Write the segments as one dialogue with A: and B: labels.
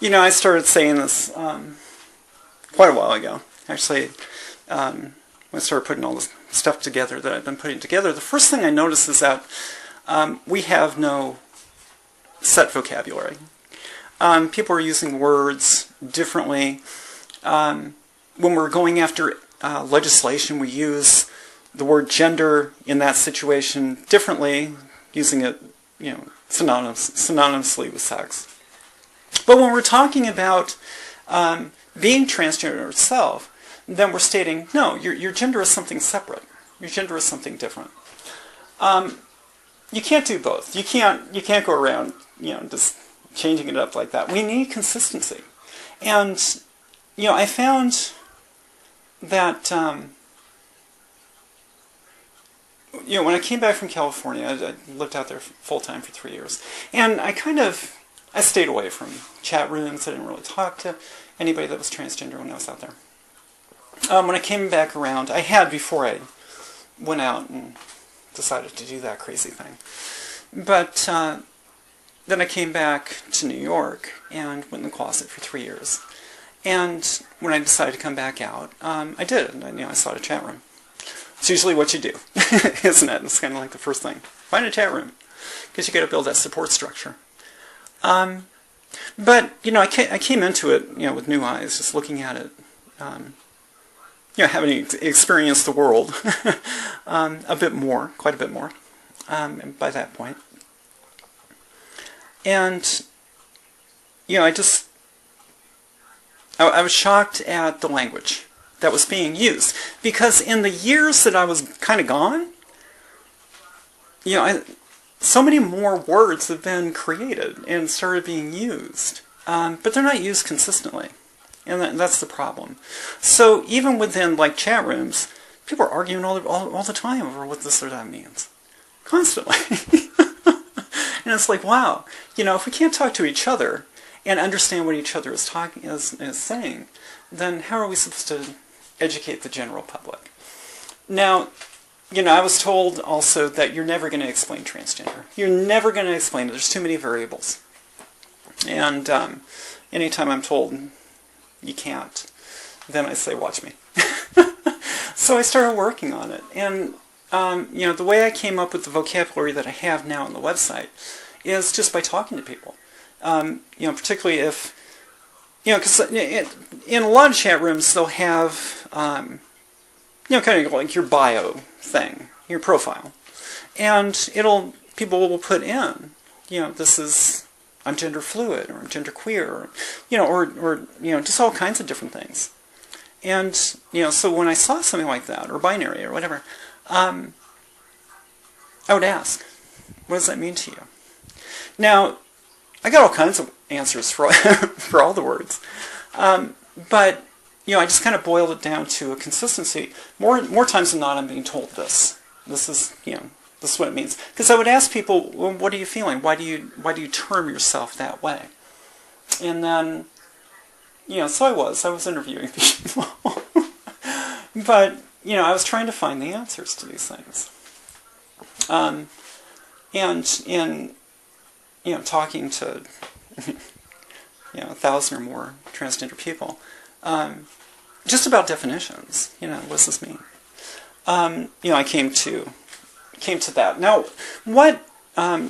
A: I started saying this quite a while ago. Actually, when I started putting all this stuff together that I've been putting together, the first thing I noticed is that we have no set vocabulary. People are using words differently. When we're going after legislation, we use the word gender in that situation differently, using it, synonymously with sex. But when we're talking about being transgender itself, then we're stating, no, your gender is something separate. Your gender is something different. You can't do both. You can't go around, just changing it up like that. We need consistency. And, I found that, when I came back from California, I lived out there full-time for 3 years, and I stayed away from chat rooms. I didn't really talk to anybody that was transgender when I was out there. When I came back around, I had before I went out and decided to do that crazy thing. But then I came back to New York and went in the closet for 3 years. And when I decided to come back out, I did. And, I sought a chat room. It's usually what you do, isn't it? It's kind of like the first thing. Find a chat room, because you got to build that support structure. But, I came into it, with new eyes, just looking at it, having experienced the world a bit more, quite a bit more, by that point. And, I was shocked at the language that was being used. Because in the years that I was kind of gone, so many more words have been created and started being used. But they're not used consistently. And that's the problem. So even within, chat rooms, people are arguing all the time over what this or that means. Constantly. And it's like, wow. If we can't talk to each other and understand what each other is saying, then how are we supposed to educate the general public? Now, I was told also that you're never going to explain transgender. You're never going to explain it. There's too many variables. And anytime I'm told you can't, then I say, watch me. So I started working on it. And, the way I came up with the vocabulary that I have now on the website is just by talking to people. Particularly if, because in a lot of chat rooms, they'll have, kind of like your bio thing, your profile. And people will put in, I'm gender fluid, or I'm gender queer, or just all kinds of different things. And, so when I saw something like that, or binary, or whatever, I would ask, what does that mean to you? Now, I got all kinds of answers for for all the words. But, I just kind of boiled it down to a consistency. More times than not, I'm being told this. This is what it means. Because I would ask people, well, what are you feeling? Why do you term yourself that way? And then, so I was interviewing people. But, I was trying to find the answers to these things. And in, talking to, 1,000 or more transgender people, just about definitions, what does this mean? I came to that. Now, what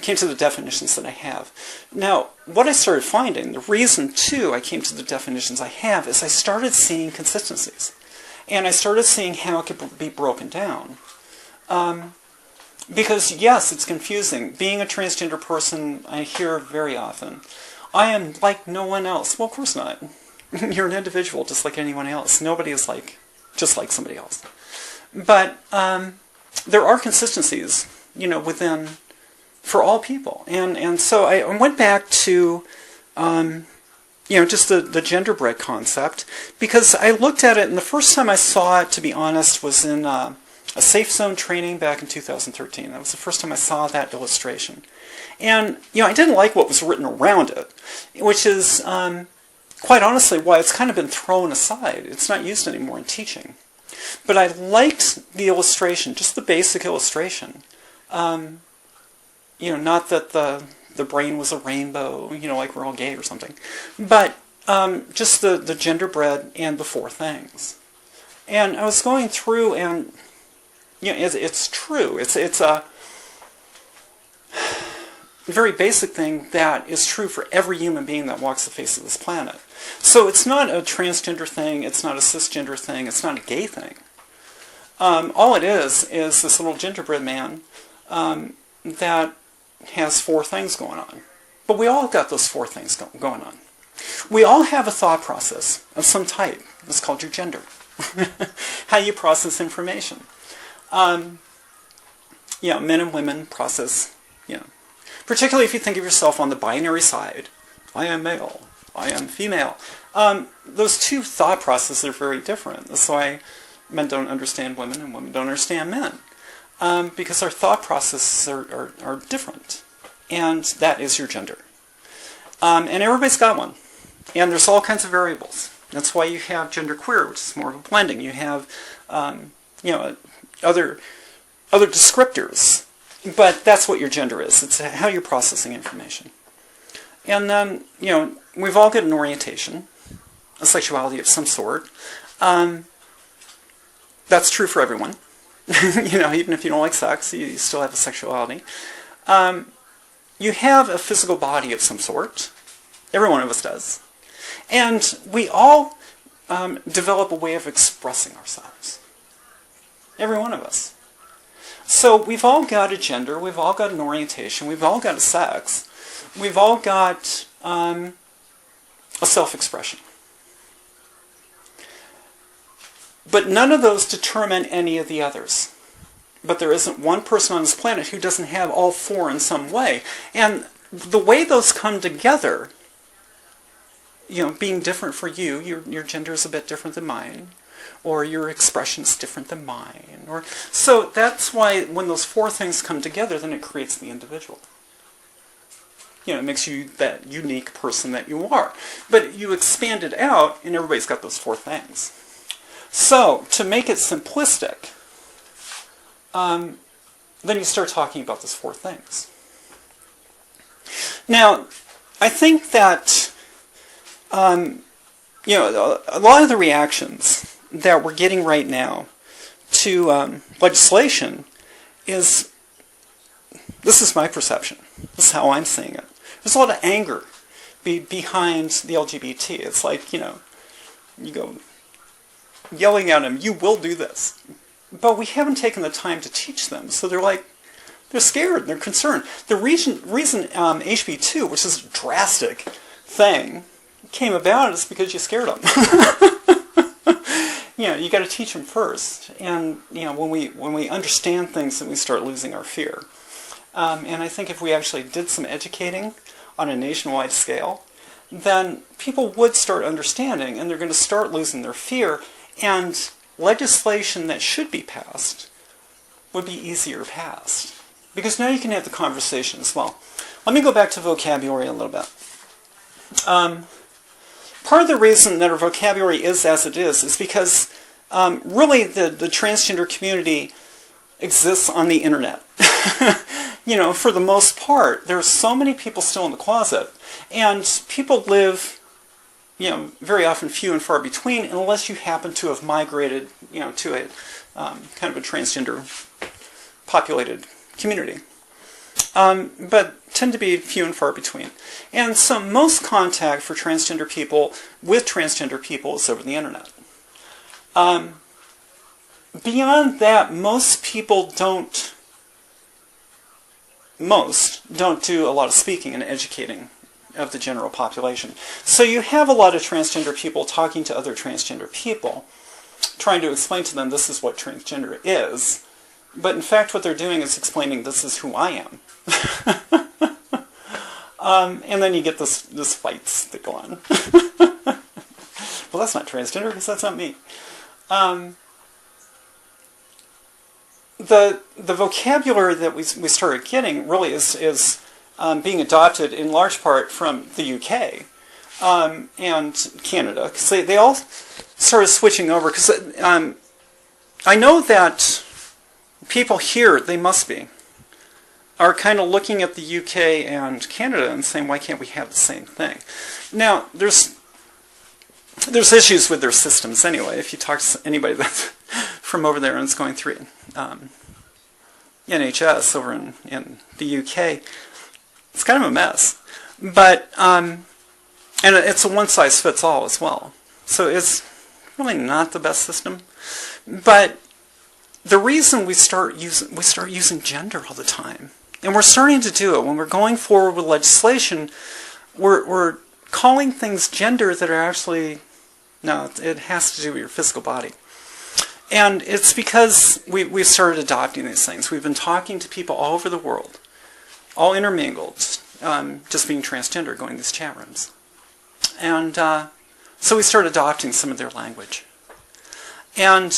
A: came to the definitions that I have? Now, what I started finding, the reason, too, I came to the definitions I have, is I started seeing consistencies. And I started seeing how it could be broken down. Because, yes, it's confusing. Being a transgender person, I hear very often, I am like no one else. Well, of course not. You're an individual just like anyone else. Nobody is just like somebody else. But there are consistencies, within, for all people. And so I went back to, just the genderbread concept, because I looked at it, and the first time I saw it, to be honest, was in a Safe Zone training back in 2013. That was the first time I saw that illustration. And, I didn't like what was written around it, which is, quite honestly, why it's kind of been thrown aside. It's not used anymore in teaching. But I liked the illustration, just the basic illustration. Not that the the brain was a rainbow, like we're all gay or something. But just the genderbread and the four things. And I was going through, and it's true. It's a very basic thing that is true for every human being that walks the face of this planet. So it's not a transgender thing, it's not a cisgender thing, it's not a gay thing. All it is this little gingerbread man that has four things going on. But we all got those four things going on. We all have a thought process of some type. It's called your gender. How you process information. Men and women process, particularly if you think of yourself on the binary side. I am male. I am female. Those two thought processes are very different. That's why men don't understand women and women don't understand men. Because our thought processes are different. And that is your gender. And everybody's got one. And there's all kinds of variables. That's why you have genderqueer, which is more of a blending. You have, other descriptors. But that's what your gender is. It's how you're processing information. And then, we've all got an orientation, a sexuality of some sort. That's true for everyone. Even if you don't like sex, you still have a sexuality. You have a physical body of some sort. Every one of us does. And we all develop a way of expressing ourselves. Every one of us. So we've all got a gender, we've all got an orientation, we've all got a sex, we've all got a self-expression. But none of those determine any of the others. But there isn't one person on this planet who doesn't have all four in some way. And the way those come together, being different for you, your gender is a bit different than mine, or your expression is different than mine. So that's why when those four things come together, then it creates the individual. It makes you that unique person that you are. But you expand it out, and everybody's got those four things. So, to make it simplistic, then you start talking about those four things. Now, I think that, a lot of the reactions that we're getting right now to legislation is, this is my perception, this is how I'm seeing it. There's a lot of anger behind the LGBT. It's like, you go yelling at them, you will do this. But we haven't taken the time to teach them, so they're scared, they're concerned. The reason HB2, which is a drastic thing, came about is because you scared them. You got to teach them first. And when we understand things, then we start losing our fear. And I think if we actually did some educating on a nationwide scale, then people would start understanding, and they're going to start losing their fear. And legislation that should be passed would be easier passed. Because now you can have the conversation as well. Let me go back to vocabulary a little bit. Part of the reason that our vocabulary is as it is because really the transgender community exists on the internet. For the most part, there's so many people still in the closet, and people live, very often few and far between, unless you happen to have migrated, to a kind of a transgender populated community. But tend to be few and far between. And so most contact for transgender people with transgender people is over the internet. Beyond that, most people don't do a lot of speaking and educating of the general population. So you have a lot of transgender people talking to other transgender people, trying to explain to them this is what transgender is. But in fact what they're doing is explaining this is who I am. And then you get this fights that go on. Well, that's not transgender because that's not me. The vocabulary that we started getting really is being adopted in large part from the UK and Canada, because they all started switching over. Because I know that people here, they must be, are kind of looking at the UK and Canada and saying, why can't we have the same thing? Now, there's issues with their systems anyway. If you talk to anybody that's from over there and is going through NHS over in the UK, it's kind of a mess. But and it's a one-size-fits-all as well. So it's really not the best system. But the reason we start using gender all the time, and we're starting to do it when we're going forward with legislation, we're calling things gender that are actually, no, it has to do with your physical body. And it's because we've started adopting these things. We've been talking to people all over the world, all intermingled, just being transgender, going to these chat rooms. And so we started adopting some of their language. And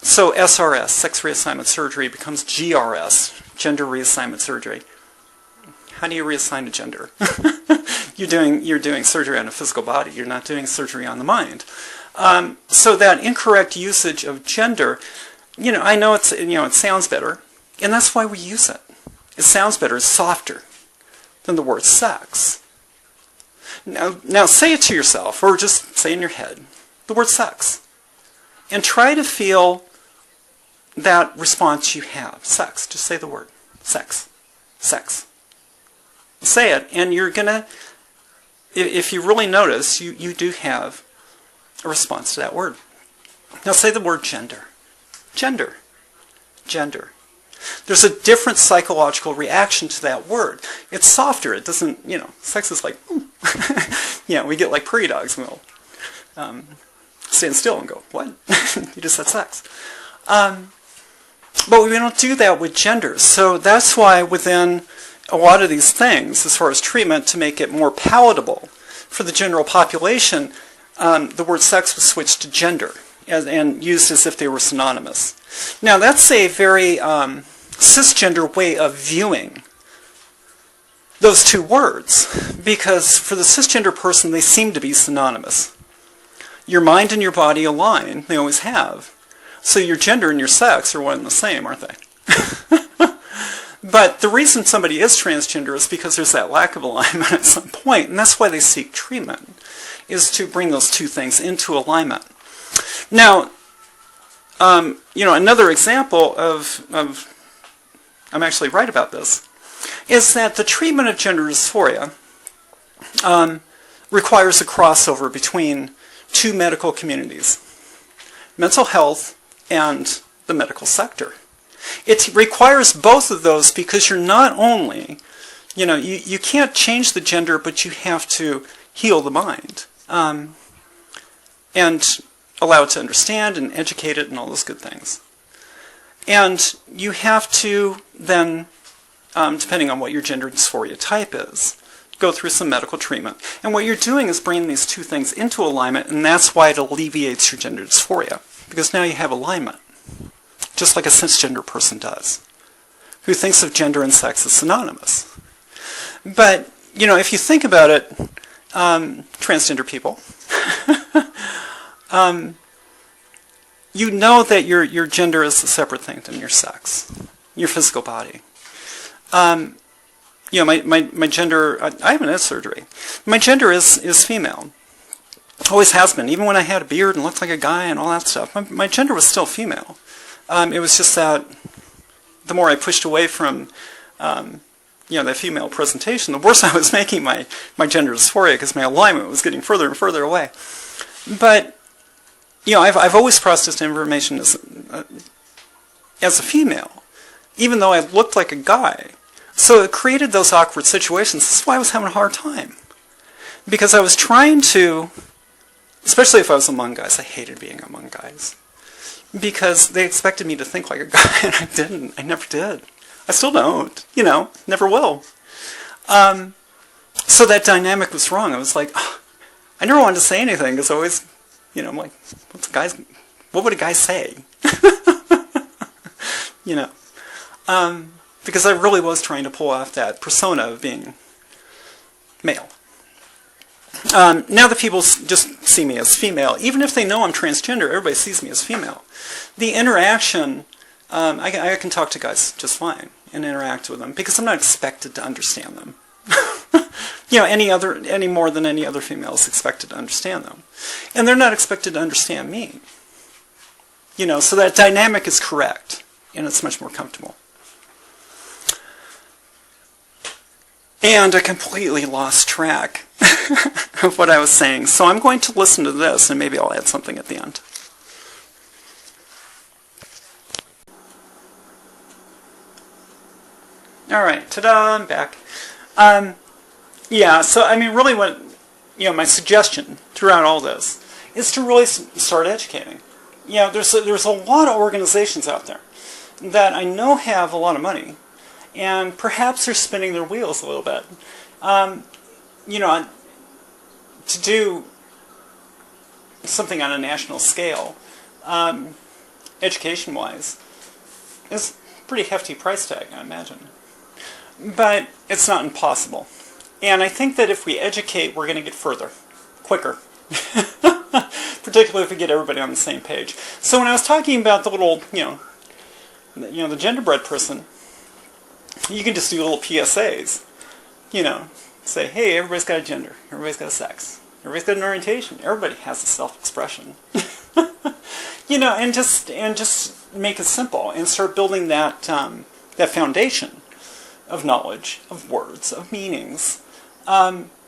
A: so SRS, sex reassignment surgery, becomes GRS, gender reassignment surgery. How do you reassign a gender? You're doing surgery on a physical body. You're not doing surgery on the mind. So that incorrect usage of gender, I know it sounds better, and that's why we use it. It sounds better. It's softer than the word sex. Now say it to yourself, or just say in your head, the word sex, and try to feel that response you have. Sex. Just say the word. Sex. Sex. Say it, and you're going to, if you really notice, you do have a response to that word. Now say the word gender. Gender. Gender. There's a different psychological reaction to that word. It's softer. It doesn't, sex is like, we get like prairie dogs and we'll stand still and go, what? You just said sex. But we don't do that with gender. So that's why within a lot of these things, as far as treatment, to make it more palatable for the general population, the word sex was switched to gender and used as if they were synonymous. Now that's a very cisgender way of viewing those two words, because for the cisgender person they seem to be synonymous. Your mind and your body align, they always have. So your gender and your sex are one and the same, aren't they? But the reason somebody is transgender is because there's that lack of alignment at some point, and that's why they seek treatment, is to bring those two things into alignment. Now, another example of I'm actually right about this, is that the treatment of gender dysphoria requires a crossover between two medical communities, mental health and the medical sector. It requires both of those because you're not only, you can't change the gender, but you have to heal the mind and allow it to understand and educate it and all those good things. And you have to then, depending on what your gender dysphoria type is, go through some medical treatment. And what you're doing is bringing these two things into alignment, and that's why it alleviates your gender dysphoria, because now you have alignment, just like a cisgender person does, who thinks of gender and sex as synonymous. But, if you think about it, transgender people, you know that your gender is a separate thing than your sex, your physical body. My gender, I haven't had surgery. My gender is female. Always has been. Even when I had a beard and looked like a guy and all that stuff, my gender was still female. It was just that the more I pushed away from, that female presentation, the worse I was making my gender dysphoria, because my alignment was getting further and further away. But, I've always processed information as a female, even though I looked like a guy. So it created those awkward situations. This is why I was having a hard time. Because I was trying to, especially if I was among guys, I hated being among guys. Because they expected me to think like a guy, and I didn't. I never did. I still don't. Never will. So that dynamic was wrong. I was like, I never wanted to say anything, because I always, I'm like, what would a guy say? Because I really was trying to pull off that persona of being male. Now that people just see me as female, even if they know I'm transgender, everybody sees me as female. The interaction, I can talk to guys just fine. and interact with them because I'm not expected to understand them. You know, any more than any other female is expected to understand them. And they're not expected to understand me. You know, so that dynamic is correct, and it's much more comfortable. And I completely lost track of what I was saying, so I'm going to listen to this, and maybe I'll add something at the end. All right, ta-da, I'm back. Yeah, so I mean, really what, you know, my suggestion throughout all this is to really start educating. You know, there's a lot of organizations out there that I know have a lot of money, and perhaps they're spinning their wheels a little bit. You know, to do something on a national scale, education-wise, is a pretty hefty price tag, I imagine. But it's not impossible. And I think that if we educate, we're going to get further, quicker. Particularly if we get everybody on the same page. So when I was talking about the little, the genderbread person, you can just do little PSAs. You know, say, hey, everybody's got a gender, everybody's got a sex, everybody's got an orientation, everybody has a self-expression. You know, and just make it simple and start building that that foundation of knowledge, of words, of meanings.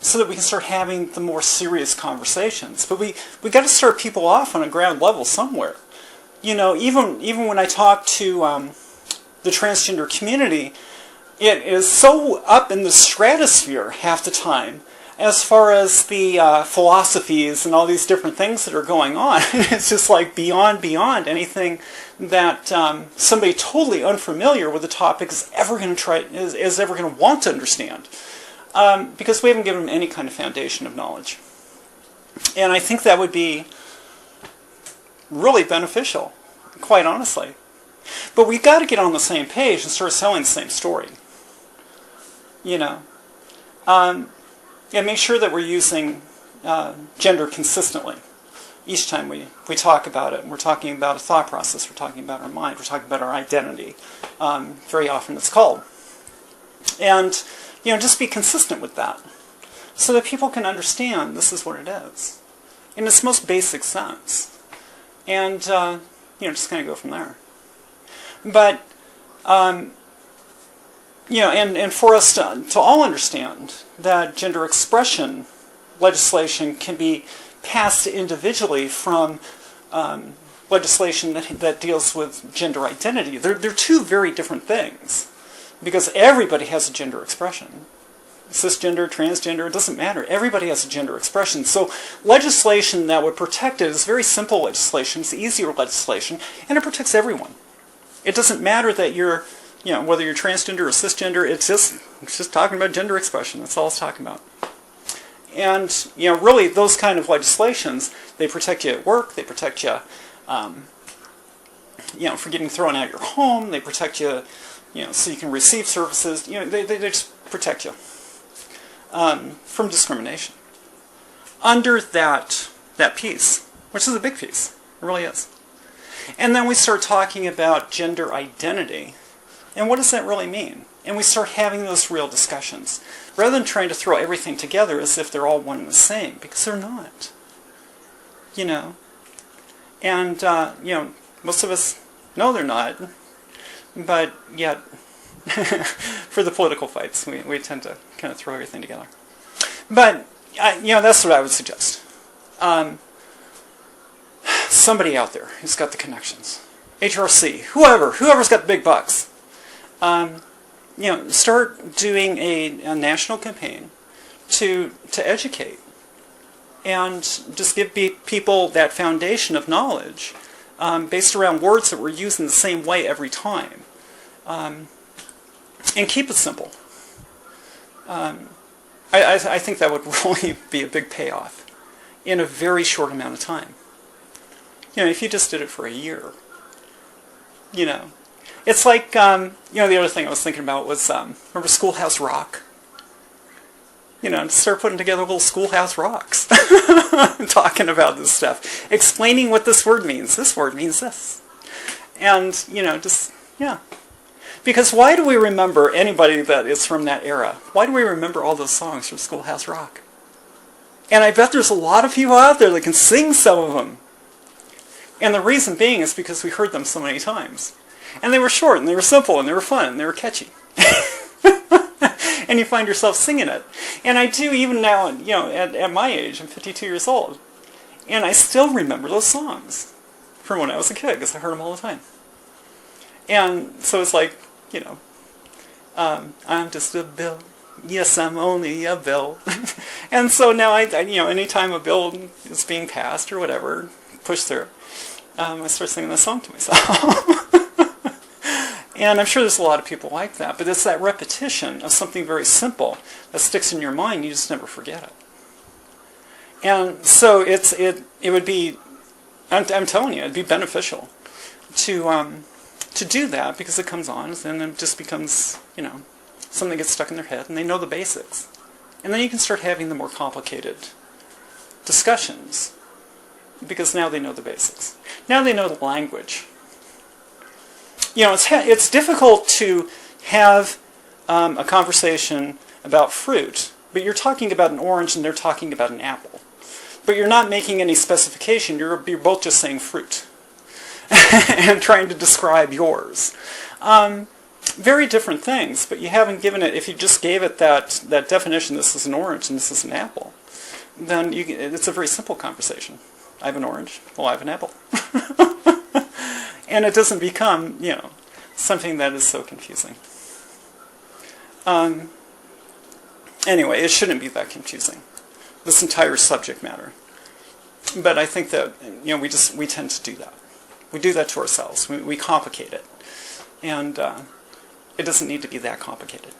A: So that we can start having the more serious conversations. But we got to start people off on a ground level somewhere. You know, even when I talk to the transgender community, it is so up in the stratosphere half the time as far as the philosophies and all these different things that are going on. It's just like beyond anything that somebody totally unfamiliar with the topic is ever going to want to understand. Because we haven't given them any kind of foundation of knowledge. And I think that would be really beneficial, quite honestly. But we've got to get on the same page and start selling the same story. You know. And make sure that we're using gender consistently. Each time we talk about it, we're talking about a thought process, we're talking about our mind, we're talking about our identity. Very often it's called. And you know, just be consistent with that so that people can understand this is what it is in its most basic sense. And, just kind of go from there. But, and for us to all understand that gender expression legislation can be passed individually from legislation that deals with gender identity. They're two very different things. Because everybody has a gender expression. Cisgender, transgender, it doesn't matter. Everybody has a gender expression. So legislation that would protect it is very simple legislation. It's easier legislation, and it protects everyone. It doesn't matter that you're, whether you're transgender or cisgender, it's just talking about gender expression. That's all it's talking about. And, really those kind of legislations, they protect you at work, they protect you, for getting thrown out of your home, they protect you, so you can receive services. They just protect you from discrimination. Under that piece, which is a big piece, it really is. And then we start talking about gender identity, and what does that really mean? And we start having those real discussions, rather than trying to throw everything together as if they're all one and the same, because they're not. And most of us know they're not. But yet, for the political fights, we tend to kind of throw everything together. But, that's what I would suggest. Somebody out there who's got the connections. HRC, whoever's got the big bucks. Start doing a national campaign to educate. And just give people that foundation of knowledge based around words that were used in the same way every time. And keep it simple. I think that would really be a big payoff in a very short amount of time. If you just did it for a year, it's like, the other thing I was thinking about was, remember Schoolhouse Rock? Start putting together little Schoolhouse Rocks, talking about this stuff, explaining what this word means. This word means this. And, Because why do we remember anybody that is from that era? Why do we remember all those songs from Schoolhouse Rock? And I bet there's a lot of people out there that can sing some of them. And the reason being is because we heard them so many times. And they were short, and they were simple, and they were fun, and they were catchy. And you find yourself singing it. And I do even now, at my age, I'm 52 years old. And I still remember those songs from when I was a kid, because I heard them all the time. And so it's like, I'm just a bill. Yes, I'm only a bill. And so now, anytime a bill is being passed or whatever, pushed through, I start singing this song to myself. And I'm sure there's a lot of people like that, but it's that repetition of something very simple that sticks in your mind, you just never forget it. And so it would be, I'm telling you, it'd be beneficial to do that, because it comes on, and it just becomes, something gets stuck in their head, and they know the basics. And then you can start having the more complicated discussions, because now they know the basics. Now they know the language. It's difficult to have a conversation about fruit, but you're talking about an orange and they're talking about an apple. But you're not making any specification, you're both just saying fruit and trying to describe yours. Very different things, but you haven't given it, if you just gave it that definition, this is an orange and this is an apple, then it's a very simple conversation. I have an orange, well, I have an apple. And it doesn't become, something that is so confusing. Anyway, it shouldn't be that confusing, this entire subject matter. But I think that, we tend to do that. We do that to ourselves. We complicate it. And it doesn't need to be that complicated.